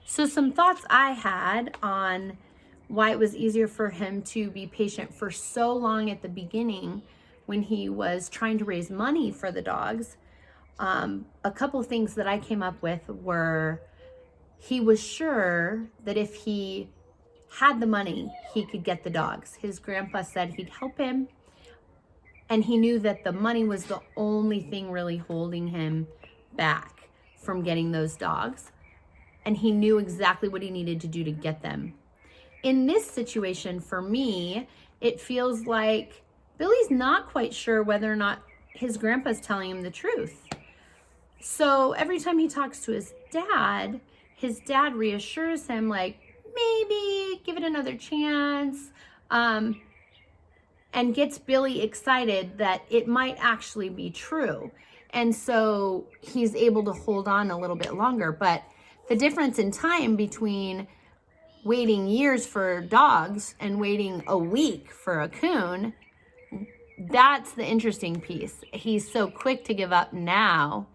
So some thoughts I had on why it was easier for him to be patient for so long at the beginning when he was trying to raise money for the dogs. A couple of things that I came up with were he was sure that if he had the money, he could get the dogs. His grandpa said he'd help him, and he knew that the money was the only thing really holding him back from getting those dogs. And he knew exactly what he needed to do to get them. In this situation, for me, it feels like Billy's not quite sure whether or not his grandpa's telling him the truth. So every time he talks to his dad reassures him, like, maybe give it another chance, and gets Billy excited that it might actually be true. And so he's able to hold on a little bit longer. But the difference in time between waiting years for dogs and waiting a week for a coon, that's the interesting piece. He's so quick to give up now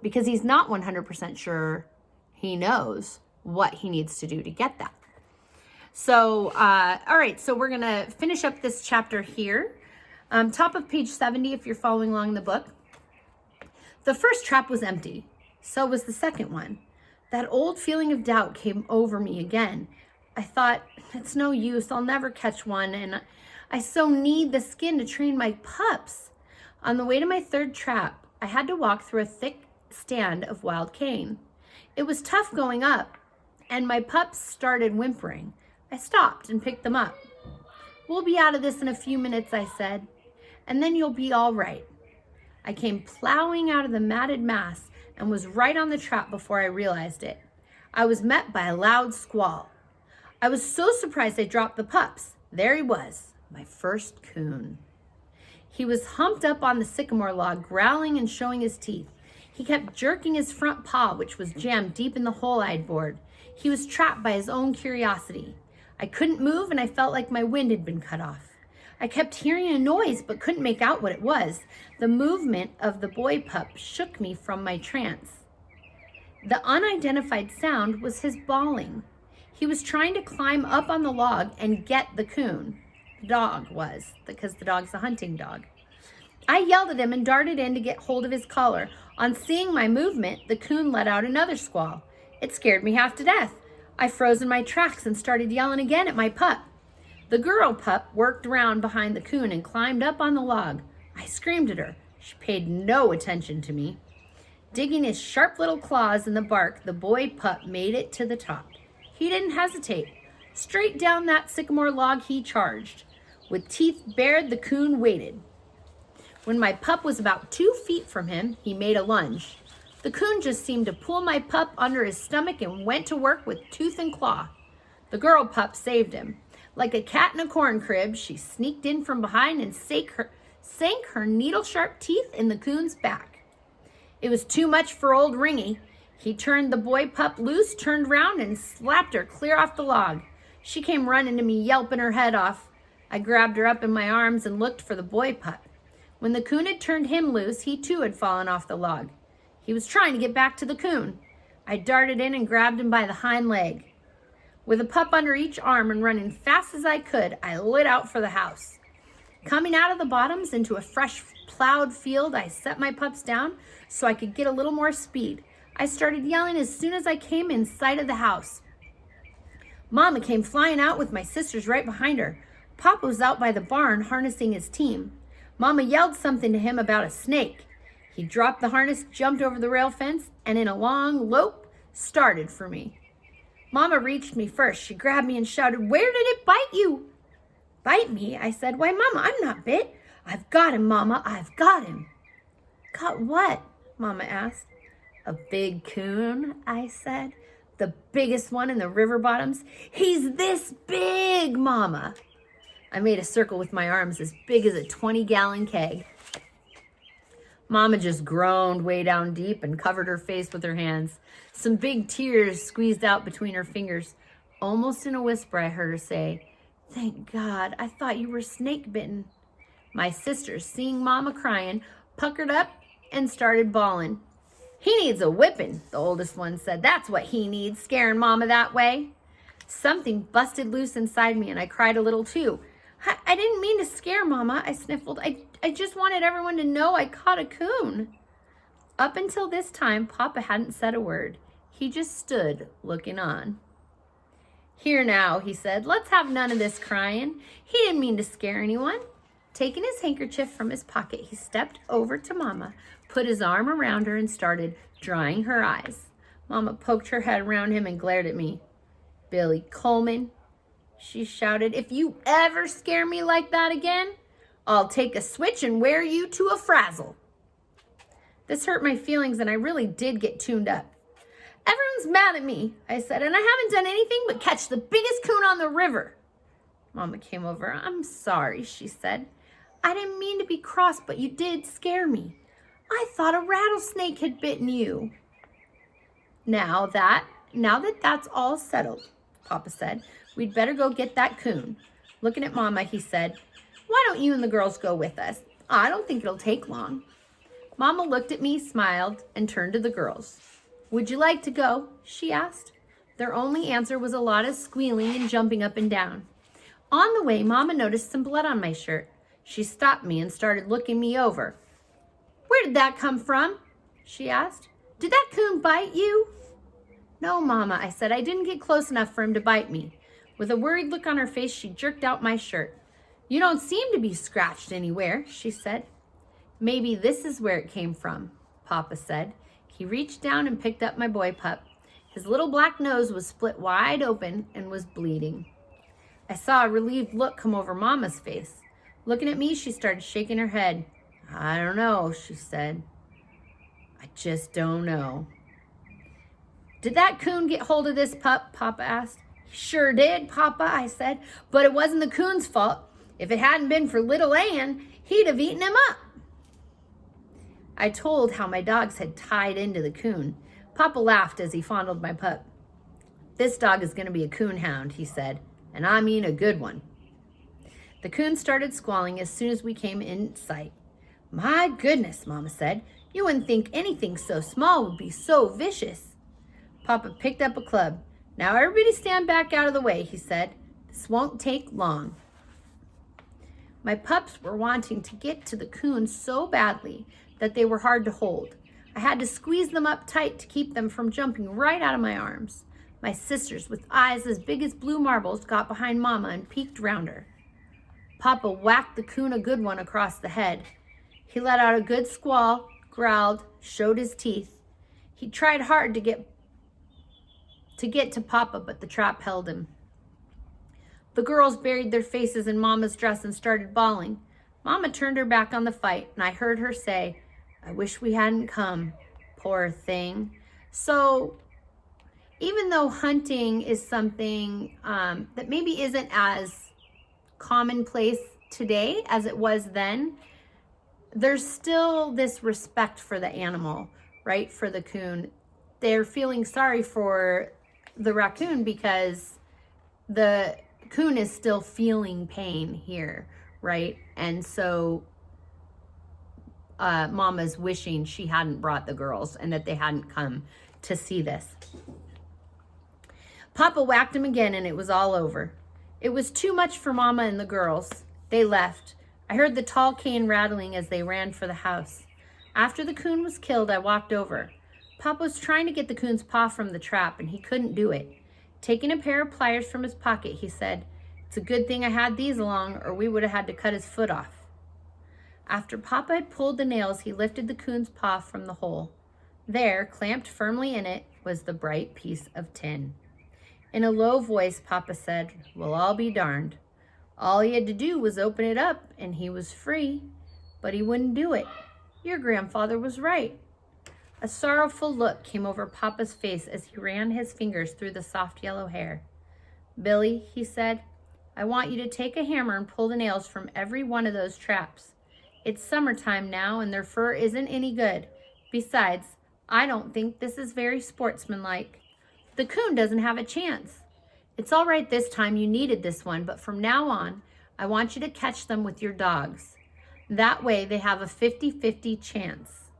because he's not 100% sure he knows what he needs to do to get that. So, all right, so we're going to finish up this chapter here. Top of page 70, if you're following along the book. The first trap was empty. So was the second one. That old feeling of doubt came over me again. I thought, it's no use. I'll never catch one. And I so need the skin to train my pups. On the way to my third trap, I had to walk through a thick stand of wild cane. It was tough going up, and my pups started whimpering. I stopped and picked them up. We'll be out of this in a few minutes, I said, and then you'll be all right. I came plowing out of the matted mass and was right on the trap before I realized it. I was met by a loud squall. I was so surprised I dropped the pups. There he was, my first coon. He was humped up on the sycamore log, growling and showing his teeth. He kept jerking his front paw, which was jammed deep in the hole I'd bored. He was trapped by his own curiosity. I couldn't move, and I felt like my wind had been cut off. I kept hearing a noise, but couldn't make out what it was. The movement of the boy pup shook me from my trance. The unidentified sound was his bawling. He was trying to climb up on the log and get the coon. The dog was, because the dog's a hunting dog. I yelled at him and darted in to get hold of his collar. On seeing my movement, the coon let out another squall. It scared me half to death. I froze in my tracks and started yelling again at my pup. The girl pup worked around behind the coon and climbed up on the log. I screamed at her. She paid no attention to me. Digging his sharp little claws in the bark, the boy pup made it to the top. He didn't hesitate. Straight down that sycamore log he charged. With teeth bared, the coon waited. When my pup was about 2 feet from him, he made a lunge. The coon just seemed to pull my pup under his stomach and went to work with tooth and claw. The girl pup saved him. Like a cat in a corn crib, she sneaked in from behind and sank her needle-sharp teeth in the coon's back. It was too much for old Ringy. He turned the boy pup loose, turned round, and slapped her clear off the log. She came running to me, yelping her head off. I grabbed her up in my arms and looked for the boy pup. When the coon had turned him loose, he too had fallen off the log. He was trying to get back to the coon. I darted in and grabbed him by the hind leg. With a pup under each arm and running fast as I could, I lit out for the house. Coming out of the bottoms into a fresh plowed field, I set my pups down so I could get a little more speed. I started yelling as soon as I came in sight of the house. Mama came flying out with my sisters right behind her. Papa was out by the barn harnessing his team. Mama yelled something to him about a snake. He dropped the harness, jumped over the rail fence, and in a long lope, started for me. Mama reached me first. She grabbed me and shouted, "Where did it bite you?" "Bite me?" I said. "Why, Mama, I'm not bit." "I've got him, Mama, I've got him." "Got what?" Mama asked. "A big coon," I said. "The biggest one in the river bottoms. He's this big, Mama." I made a circle with my arms as big as a 20-gallon keg. Mama just groaned way down deep and covered her face with her hands. Some big tears squeezed out between her fingers. Almost in a whisper, I heard her say, "Thank God, I thought you were snake bitten." My sisters, seeing Mama crying, puckered up and started bawling. He needs a whipping, the oldest one said. That's what he needs, scaring Mama that way. Something busted loose inside me, and I cried a little too. I didn't mean to scare Mama, I sniffled. I just wanted everyone to know I caught a coon. Up until this time, Papa hadn't said a word. He just stood looking on. Here now, he said, let's have none of this crying. He didn't mean to scare anyone. Taking his handkerchief from his pocket, he stepped over to Mama, put his arm around her, and started drying her eyes. Mama poked her head around him and glared at me. Billy Coleman, she shouted, if you ever scare me like that again, I'll take a switch and wear you to a frazzle. This hurt my feelings, and I really did get tuned up. Everyone's mad at me, I said, and I haven't done anything but catch the biggest coon on the river. Mama came over. I'm sorry, she said. I didn't mean to be cross, but you did scare me. I thought a rattlesnake had bitten you. Now that that's all settled, Papa said, we'd better go get that coon. Looking at Mama, he said, why don't you and the girls go with us? I don't think it'll take long. Mama looked at me, smiled, and turned to the girls. Would you like to go? She asked. Their only answer was a lot of squealing and jumping up and down. On the way, Mama noticed some blood on my shirt. She stopped me and started looking me over. Where did that come from? She asked. Did that coon bite you? No, Mama, I said. I didn't get close enough for him to bite me. With a worried look on her face, she jerked out my shirt. You don't seem to be scratched anywhere, she said. Maybe this is where it came from, Papa said. He reached down and picked up my boy pup. His little black nose was split wide open and was bleeding. I saw a relieved look come over Mama's face. Looking at me, she started shaking her head. I don't know, she said. I just don't know. Did that coon get hold of this pup? Papa asked. Sure did, Papa, I said. But it wasn't the coon's fault. If it hadn't been for little Ann, he'd have eaten him up. I told how my dogs had tied into the coon. Papa laughed as he fondled my pup. This dog is going to be a coon hound, he said, and I mean a good one. The coon started squalling as soon as we came in sight. My goodness, Mama said, you wouldn't think anything so small would be so vicious. Papa picked up a club. Now everybody stand back out of the way, he said. This won't take long. My pups were wanting to get to the coon so badly that they were hard to hold. I had to squeeze them up tight to keep them from jumping right out of my arms. My sisters, with eyes as big as blue marbles, got behind Mama and peeked round her. Papa whacked the coon a good one across the head. He let out a good squall, growled, showed his teeth. He tried hard to get to Papa, but the trap held him. The girls buried their faces in Mama's dress and started bawling. Mama turned her back on the fight, and I heard her say, I wish we hadn't come, poor thing. So even though hunting is something that maybe isn't as commonplace today as it was then, there's still this respect for the animal, right? For the coon. They're feeling sorry for the raccoon because the coon is still feeling pain here, right? And so Mama's wishing she hadn't brought the girls and that they hadn't come to see this. Papa whacked him again and it was all over. It was too much for Mama and the girls. They left. I heard the tall cane rattling as they ran for the house. After the coon was killed, I walked over. Papa was trying to get the coon's paw from the trap and he couldn't do it. Taking a pair of pliers from his pocket, he said, It's a good thing I had these along or we would have had to cut his foot off. After Papa had pulled the nails, he lifted the coon's paw from the hole. There, clamped firmly in it, was the bright piece of tin. In a low voice, Papa said, Well, I'll be darned. All he had to do was open it up and he was free, but he wouldn't do it. Your grandfather was right. A sorrowful look came over Papa's face as he ran his fingers through the soft yellow hair. Billy, he said, I want you to take a hammer and pull the nails from every one of those traps. It's summertime now and their fur isn't any good. Besides, I don't think this is very sportsmanlike. The coon doesn't have a chance. It's all right this time, you needed this one, but from now on, I want you to catch them with your dogs. That way they have a 50-50 chance.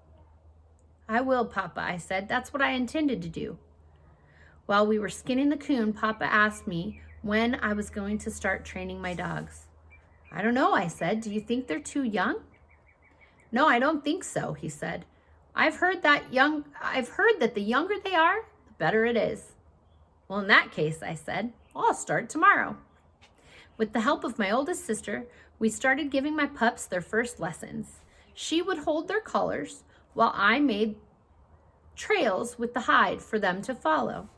"I will, Papa," I said. "That's what I intended to do." While we were skinning the coon, Papa asked me when I was going to start training my dogs. "I don't know," I said. "Do you think they're too young?" "No, I don't think so," he said. I've heard that the younger they are, the better it is." "Well, in that case," I said, "I'll start tomorrow." With the help of my oldest sister, we started giving my pups their first lessons. She would hold their collars while I made trails with the hide for them to follow.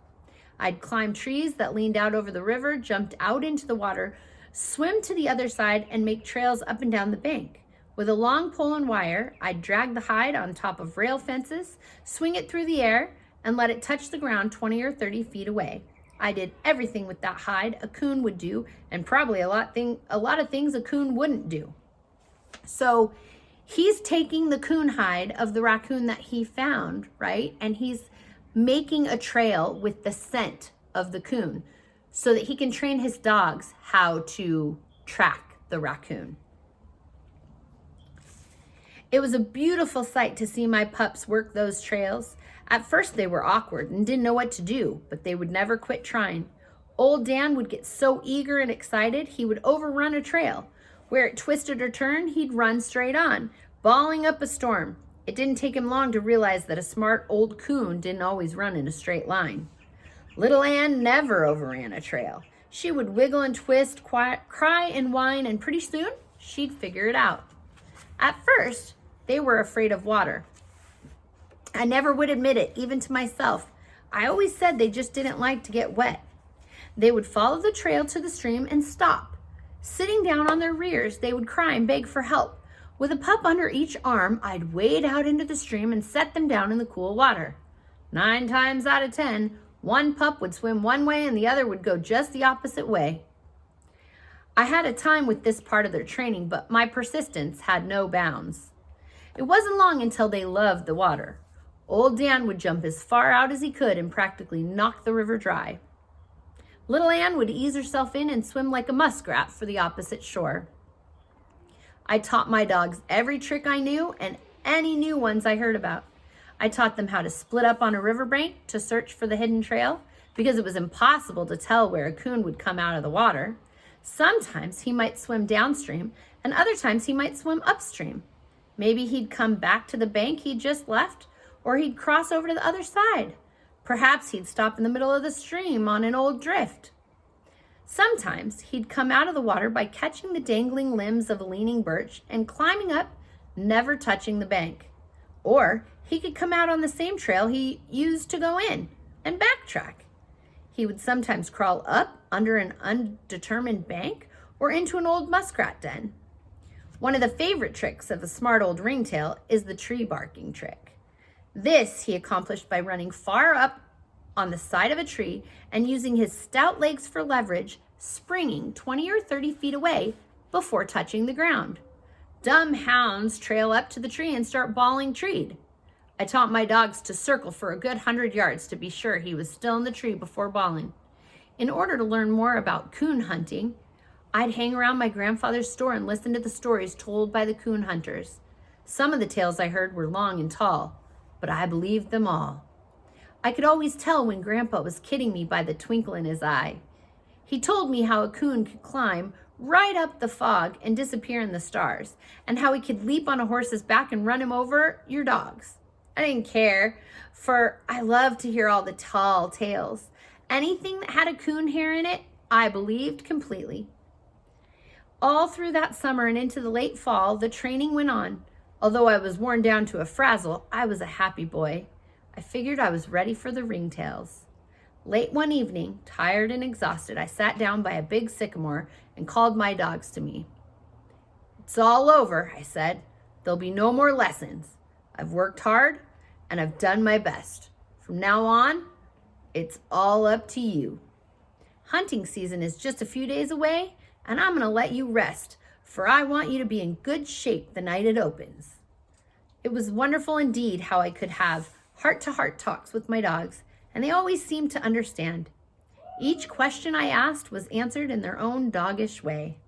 I'd climb trees that leaned out over the river, jumped out into the water, swim to the other side, and make trails up and down the bank. With a long pole and wire, I'd drag the hide on top of rail fences, swing it through the air, and let it touch the ground 20 or 30 feet away. I did everything with that hide a coon would do, and probably a lot of things a coon wouldn't do. So he's taking the coon hide of the raccoon that he found, right? And he's making a trail with the scent of the coon so that he can train his dogs how to track the raccoon. It was a beautiful sight to see my pups work those trails. At first they were awkward and didn't know what to do, but they would never quit trying. Old Dan would get so eager and excited, he would overrun a trail. Where it twisted or turned, he'd run straight on, bawling up a storm. It didn't take him long to realize that a smart old coon didn't always run in a straight line. Little Ann never overran a trail. She would wiggle and twist, cry and whine, and pretty soon she'd figure it out. At first, they were afraid of water. I never would admit it, even to myself. I always said they just didn't like to get wet. They would follow the trail to the stream and stop. Sitting down on their rears, they would cry and beg for help. With a pup under each arm, I'd wade out into the stream and set them down in the cool water. 9 times out of 10, one pup would swim one way and the other would go just the opposite way. I had a time with this part of their training, but my persistence had no bounds. It wasn't long until they loved the water. Old Dan would jump as far out as he could and practically knock the river dry. Little Ann would ease herself in and swim like a muskrat for the opposite shore. I taught my dogs every trick I knew and any new ones I heard about. I taught them how to split up on a riverbank to search for the hidden trail because it was impossible to tell where a coon would come out of the water. Sometimes he might swim downstream and other times he might swim upstream. Maybe he'd come back to the bank he'd just left, or he'd cross over to the other side. Perhaps he'd stop in the middle of the stream on an old drift. Sometimes he'd come out of the water by catching the dangling limbs of a leaning birch and climbing up, never touching the bank. Or he could come out on the same trail he used to go in and backtrack. He would sometimes crawl up under an undetermined bank or into an old muskrat den. One of the favorite tricks of a smart old ringtail is the tree barking trick. This he accomplished by running far up on the side of a tree and using his stout legs for leverage, springing 20 or 30 feet away before touching the ground. Dumb hounds trail up to the tree and start bawling treed. I taught my dogs to circle for a good 100 yards to be sure he was still in the tree before bawling. In order to learn more about coon hunting, I'd hang around my grandfather's store and listen to the stories told by the coon hunters. Some of the tales I heard were long and tall, but I believed them all. I could always tell when Grandpa was kidding me by the twinkle in his eye. He told me how a coon could climb right up the fog and disappear in the stars, and how he could leap on a horse's back and run him over your dogs. I didn't care, for I loved to hear all the tall tales. Anything that had a coon hair in it, I believed completely. All through that summer and into the late fall, the training went on. Although I was worn down to a frazzle, I was a happy boy. I figured I was ready for the ringtails. Late one evening, tired and exhausted, I sat down by a big sycamore and called my dogs to me. "It's all over," I said. "There'll be no more lessons. I've worked hard and I've done my best. From now on, it's all up to you. Hunting season is just a few days away, and I'm going to let you rest, for I want you to be in good shape the night it opens." It was wonderful indeed how I could have heart-to-heart talks with my dogs, and they always seemed to understand. Each question I asked was answered in their own doggish way.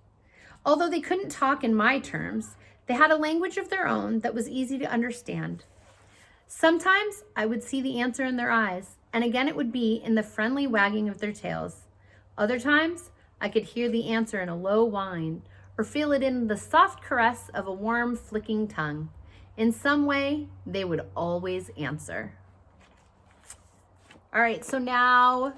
Although they couldn't talk in my terms, they had a language of their own that was easy to understand. Sometimes I would see the answer in their eyes, and again it would be in the friendly wagging of their tails. Other times, I could hear the answer in a low whine, or feel it in the soft caress of a warm, flicking tongue. In some way, they would always answer. All right, so now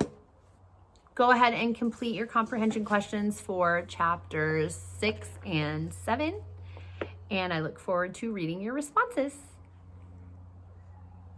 go ahead and complete your comprehension questions for chapters 6 and 7, and I look forward to reading your responses.